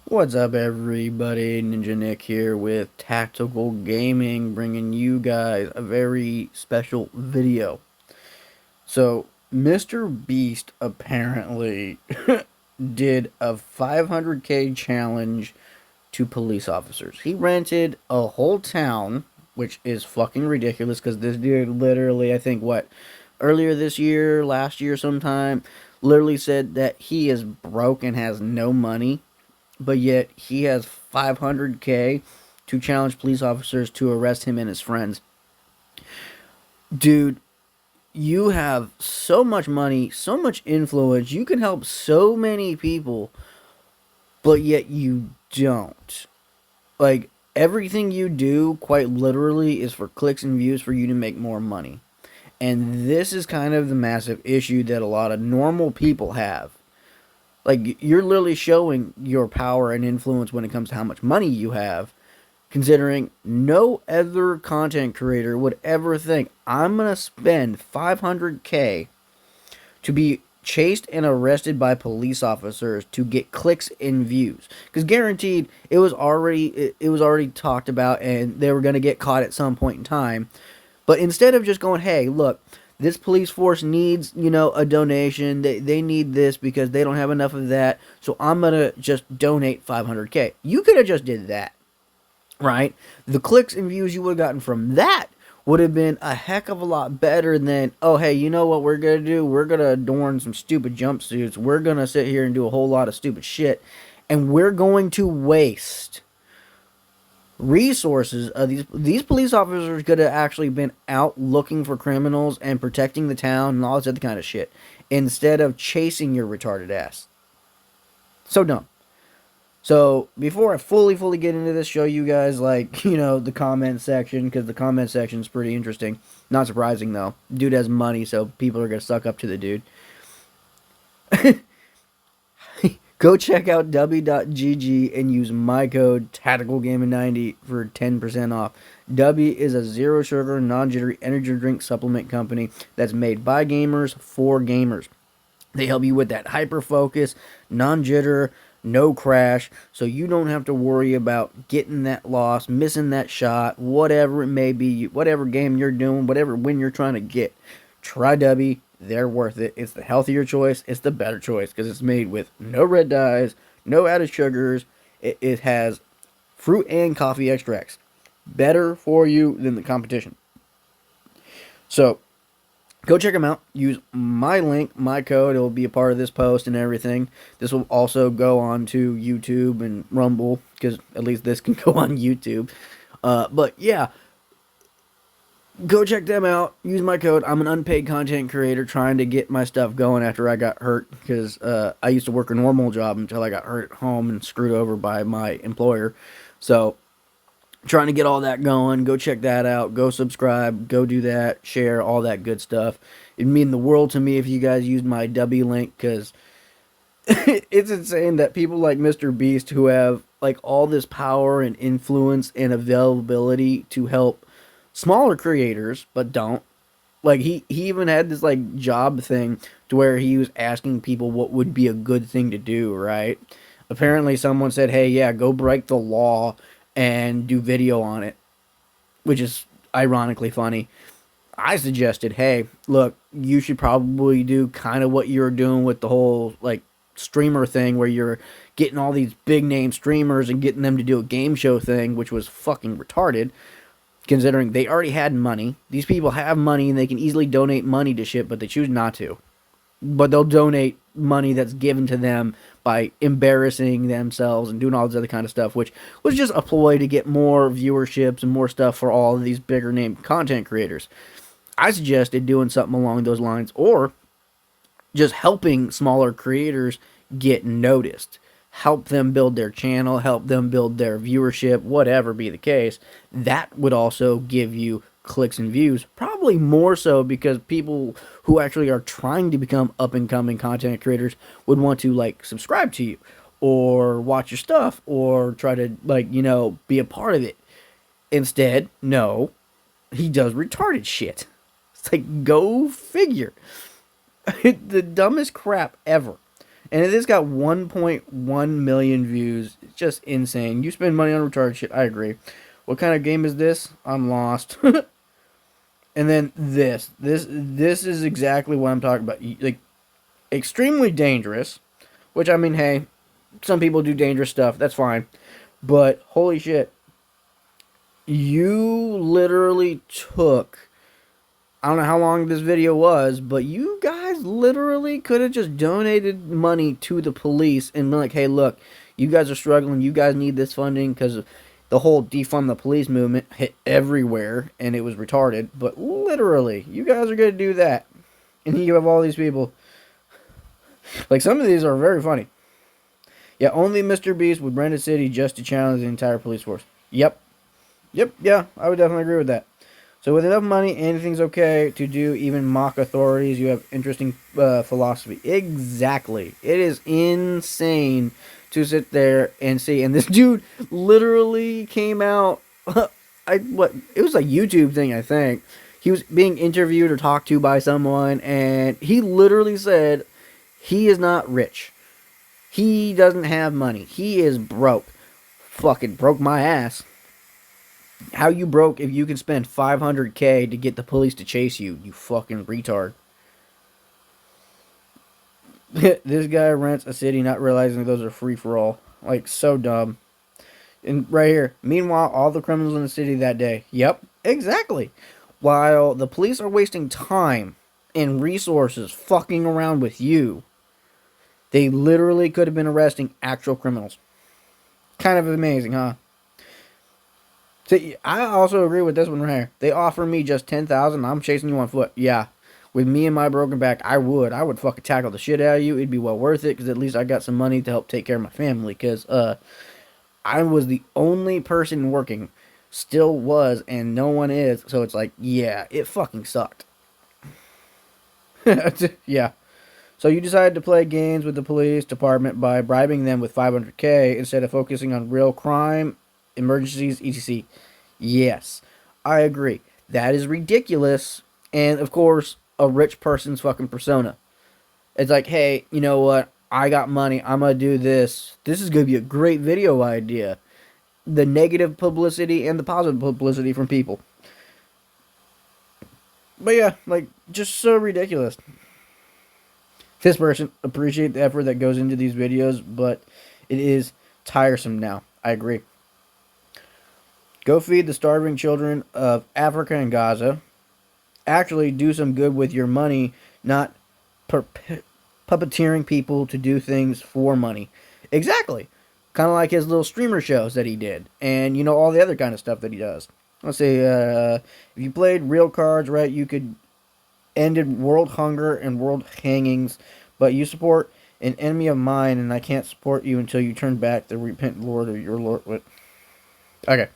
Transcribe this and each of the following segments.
What's up, everybody? Ninja Nick here with Tactical Gaming, bringing you guys a very special video. So, Mr. Beast apparently did a 500k challenge to police officers. He rented a whole town, which is fucking ridiculous because this dude literally, I think, earlier this year, last year sometime, literally said that he is broke and has no money, but yet he has 500k to challenge police officers to arrest him and his friends. Dude, you have so much money, so much influence, you can help so many people, but yet you don't. Like, everything you do, quite literally, is for clicks and views for you to make more money. And this is kind of the massive issue that a lot of normal people have. Like, you're literally showing your power and influence when it comes to how much money you have, considering no other content creator would ever think, I'm going to spend 500k to be chased and arrested by police officers to get clicks and views, because guaranteed it was already talked about and they were going to get caught at some point in time. But instead of just going, hey, look, this police force needs, a donation. They need this because they don't have enough of that. So I'm going to just donate 500k. You could have just did that, right? The clicks and views you would have gotten from that would have been a heck of a lot better than, oh, hey, you know what we're going to do? We're going to adorn some stupid jumpsuits. We're going to sit here and do a whole lot of stupid shit. And we're going to waste resources of these police officers could have actually been out looking for criminals and protecting the town and all this other kind of shit instead of chasing your retarded ass. So dumb. So before I fully get into this, show you guys the comment section, because the comment section is pretty interesting. Not surprising though. Dude has money, so people are gonna suck up to the dude. Go check out w.gg and use my code TacticalGaming90 for 10% off. W is a zero sugar, non-jittery energy drink supplement company that's made by gamers for gamers. They help you with that hyper focus, non-jitter, no crash, so you don't have to worry about getting that loss, missing that shot, whatever it may be, whatever game you're doing, whatever win you're trying to get. Try W. They're worth it. It's the healthier choice. It's the better choice because it's made with no red dyes, no added sugars. It has fruit and coffee extracts. Better for you than the competition. So, go check them out. Use my link, my code. It will be a part of this post and everything. This will also go on to YouTube and Rumble, because at least this can go on YouTube. But yeah, go check them out. Use my code. I'm an unpaid content creator trying to get my stuff going after I got hurt, because I used to work a normal job until I got hurt at home and screwed over by my employer. So, trying to get all that going. Go check that out. Go subscribe. Go do that. Share all that good stuff. It'd mean the world to me if you guys used my W link, because it's insane that people like Mr.Beast, who have like all this power and influence and availability to help smaller creators, but don't. Like, he even had this like job thing to where he was asking people what would be a good thing to do, right? Apparently someone said, hey, yeah, go break the law and do video on it, which is ironically funny. I suggested, hey, look, you should probably do kind of what you're doing with the whole like streamer thing, where you're getting all these big name streamers and getting them to do a game show thing, which was fucking retarded, considering they already had money. These people have money and they can easily donate money to shit, but they choose not to. But they'll donate money that's given to them by embarrassing themselves and doing all this other kind of stuff, which was just a ploy to get more viewerships and more stuff for all of these bigger name content creators. I suggested doing something along those lines, or just helping smaller creators get noticed. Help them build their channel, help them build their viewership, whatever be the case. That would also give you clicks and views, probably more so because people who actually are trying to become up and coming content creators would want to like subscribe to you or watch your stuff or try to be a part of it. Instead, no, he does retarded shit. It's like, go figure. The dumbest crap ever. And it has got 1.1 million views. just insane. You spend money on retarded shit. I agree. What kind of game is this? I'm lost. And then this is exactly what I'm talking about. Like extremely dangerous, which I mean, hey, some people do dangerous stuff. That's fine. But holy shit, you literally took, I don't know how long this video was, but you guys literally could have just donated money to the police and been like, hey, look, you guys are struggling. You guys need this funding because the whole defund the police movement hit everywhere and it was retarded. But literally, you guys are going to do that. And you have all these people. Like, some of these are very funny. Yeah, only Mr. Beast would rent a city just to challenge the entire police force. Yep. Yep, yeah, I would definitely agree with that. So with enough money, anything's okay to do, even mock authorities. You have interesting philosophy. Exactly. It is insane to sit there and see. And this dude literally came out. It was a YouTube thing, I think. He was being interviewed or talked to by someone, and he literally said he is not rich. He doesn't have money. He is broke. Fucking broke my ass. How you broke if you can spend 500K to get the police to chase you, you fucking retard. This guy rents a city not realizing those are free for all. Like, so dumb. And right here, meanwhile, all the criminals in the city that day. Yep, exactly. While the police are wasting time and resources fucking around with you, they literally could have been arresting actual criminals. Kind of amazing, huh? See, I also agree with this one right here. They offer me just 10,000. I'm chasing you on foot. Yeah, with me and my broken back, I would fucking tackle the shit out of you. It'd be well worth it because at least I got some money to help take care of my family. Because I was the only person working, still was, and no one is. So it's like, yeah, it fucking sucked. Yeah. So you decided to play games with the police department by bribing them with 500K instead of focusing on real crime, emergencies, etc. Yes, I agree. That is ridiculous. And of course, a rich person's fucking persona. It's like, hey, you know what? I got money. I'm going to do this. This is going to be a great video idea. The negative publicity and the positive publicity from people. But yeah, like, just so ridiculous. This person, appreciate the effort that goes into these videos, but it is tiresome now. I agree. Go feed the starving children of Africa and Gaza. Actually do some good with your money, not puppeteering people to do things for money. Exactly. Kind of like his little streamer shows that he did. And, you know, all the other kind of stuff that he does. Let's say, if you played real cards right, you could ended world hunger and world hangings, but you support an enemy of mine, and I can't support you until you turn back the repentant Lord of your Lord. What? Okay,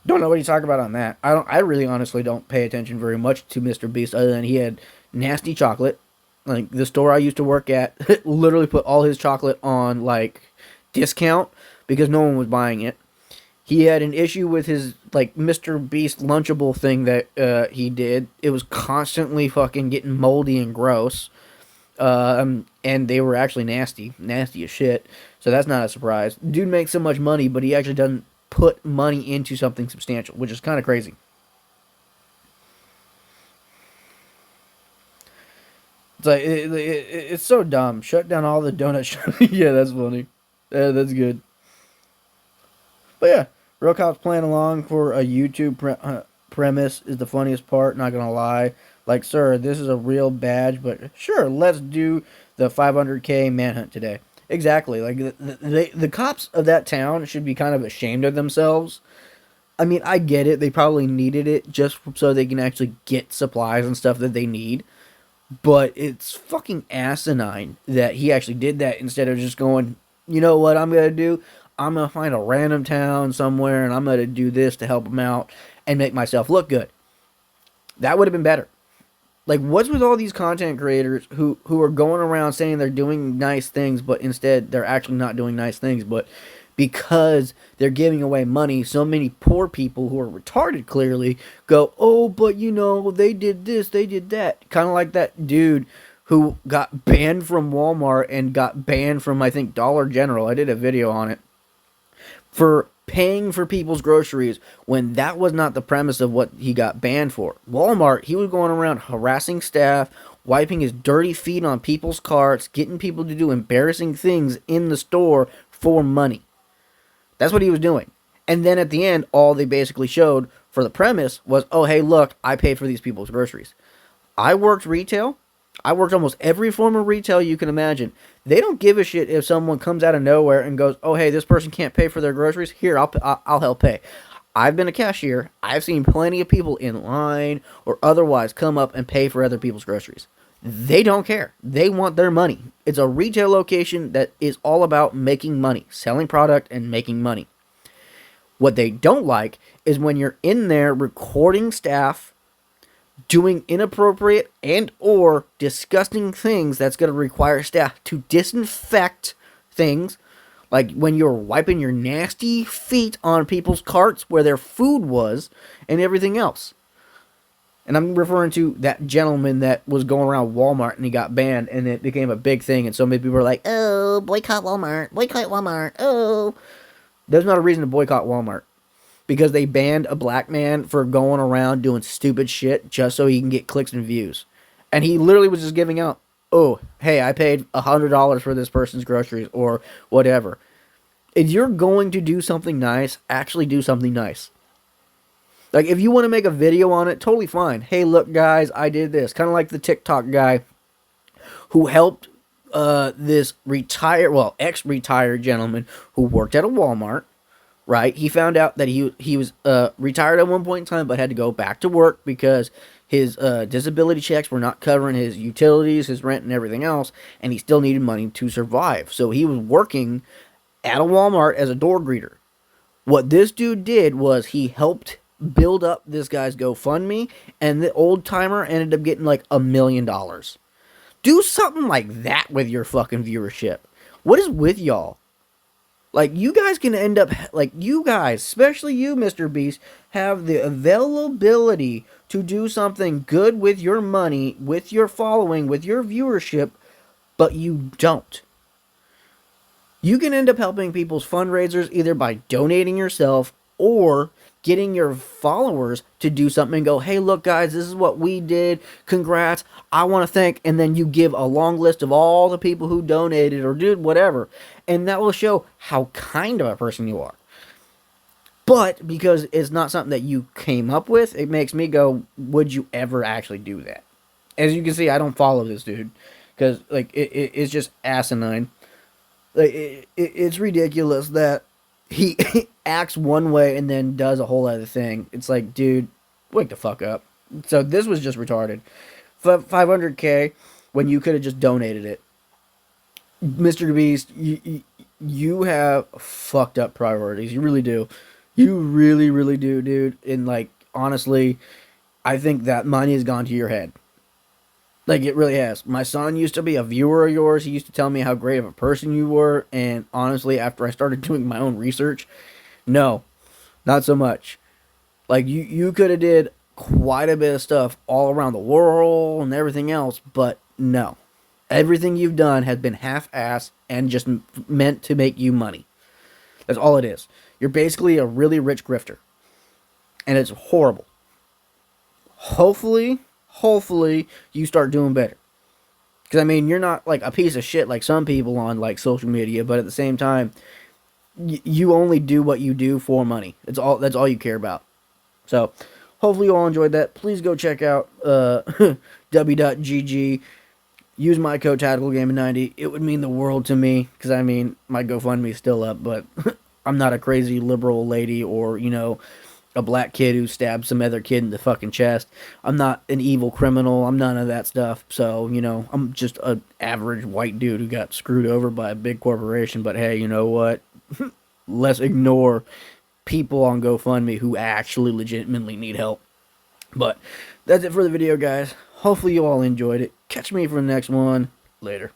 don't know what he's talking about on that. I really honestly don't pay attention very much to Mr. Beast, other than he had nasty chocolate. Like the store I used to work at, literally put all his chocolate on like discount because no one was buying it. He had an issue with his, like, Mr. Beast Lunchable thing that he did. It was constantly fucking getting moldy and gross. And they were actually nasty. Nasty as shit. So that's not a surprise. Dude makes so much money, but he actually doesn't put money into something substantial, which is kind of crazy. It's like, it's so dumb. Shut down all the donut shops. Yeah, that's funny. That's good. But yeah. Real cops playing along for a YouTube premise is the funniest part, not gonna lie. Like, sir, this is a real badge, but sure, let's do the 500K manhunt today. Exactly. Like, the cops of that town should be kind of ashamed of themselves. I mean, I get it. They probably needed it just so they can actually get supplies and stuff that they need. But it's fucking asinine that he actually did that instead of just going, you know what I'm going to do? I'm going to find a random town somewhere and I'm going to do this to help them out and make myself look good. That would have been better. Like, what's with all these content creators who are going around saying they're doing nice things, but instead they're actually not doing nice things, but because they're giving away money, so many poor people who are retarded clearly go, oh, but you know, they did this, they did that. Kind of like that dude who got banned from Walmart and got banned from, I think, Dollar General. I did a video on it. for paying for people's groceries when that was not the premise of what he got banned for. Walmart, he was going around harassing staff, wiping his dirty feet on people's carts, getting people to do embarrassing things in the store for money. That's what he was doing. And then at the end, all they basically showed for the premise was, oh, hey, look, I paid for these people's groceries. I worked retail. I worked almost every form of retail you can imagine. They don't give a shit if someone comes out of nowhere and goes, oh, hey, this person can't pay for their groceries. Here, I'll help pay. I've been a cashier. I've seen plenty of people in line or otherwise come up and pay for other people's groceries. They don't care. They want their money. It's a retail location that is all about making money, selling product and making money. What they don't like is when you're in there recording staff doing inappropriate and or disgusting things that's going to require staff to disinfect things, like when you're wiping your nasty feet on people's carts where their food was and everything else. And I'm referring to that gentleman that was going around Walmart and he got banned and it became a big thing and so many people were like, oh, boycott Walmart, oh. There's not a reason to boycott Walmart. Because they banned a black man for going around doing stupid shit just so he can get clicks and views. And he literally was just giving out, oh, hey, I paid $100 for this person's groceries or whatever. If you're going to do something nice, actually do something nice. Like, if you want to make a video on it, totally fine. Hey, look, guys, I did this. Kind of like the TikTok guy who helped this ex-retired gentleman who worked at a Walmart. Right, he found out that he was retired at one point in time, but had to go back to work because his disability checks were not covering his utilities, his rent, and everything else, and he still needed money to survive. So he was working at a Walmart as a door greeter. What this dude did was he helped build up this guy's GoFundMe, and the old timer ended up getting like $1 million. Do something like that with your fucking viewership. What is with y'all? Like, you guys can end up, like, you guys, especially you, Mr.Beast, have the availability to do something good with your money, with your following, with your viewership, but you don't. You can end up helping people's fundraisers either by donating yourself or getting your followers to do something and go, hey, look, guys, this is what we did. Congrats. I want to thank. And then you give a long list of all the people who donated or did whatever. And that will show how kind of a person you are. But because it's not something that you came up with, it makes me go, would you ever actually do that? As you can see, I don't follow this dude. Because, like, it's just asinine. Like, it's ridiculous that he acts one way and then does a whole other thing. It's like, dude, wake the fuck up. So this was just retarded. 500K when you could have just donated it. Mr. Beast, you have fucked up priorities. You really do. You really, really do, dude. And, like, honestly, I think that money has gone to your head. Like, it really has. My son used to be a viewer of yours. He used to tell me how great of a person you were. And honestly, after I started doing my own research, no, not so much. Like, you could have did quite a bit of stuff all around the world and everything else, but no. Everything you've done has been half-assed and just meant to make you money. That's all it is. You're basically a really rich grifter. And it's horrible. Hopefully, you start doing better. Because, I mean, you're not, like, a piece of shit like some people on, like, social media, but at the same time, you only do what you do for money. That's all you care about. So, hopefully you all enjoyed that. Please go check out w.gg. Use my code TacticalGaming90. It would mean the world to me. Because, I mean, my GoFundMe is still up, but I'm not a crazy liberal lady or, you know, a black kid who stabbed some other kid in the fucking chest. I'm not an evil criminal. I'm none of that stuff. So, you know, I'm just an average white dude who got screwed over by a big corporation. But hey, you know what? Let's ignore people on GoFundMe who actually legitimately need help. But that's it for the video, guys. Hopefully you all enjoyed it. Catch me for the next one. Later.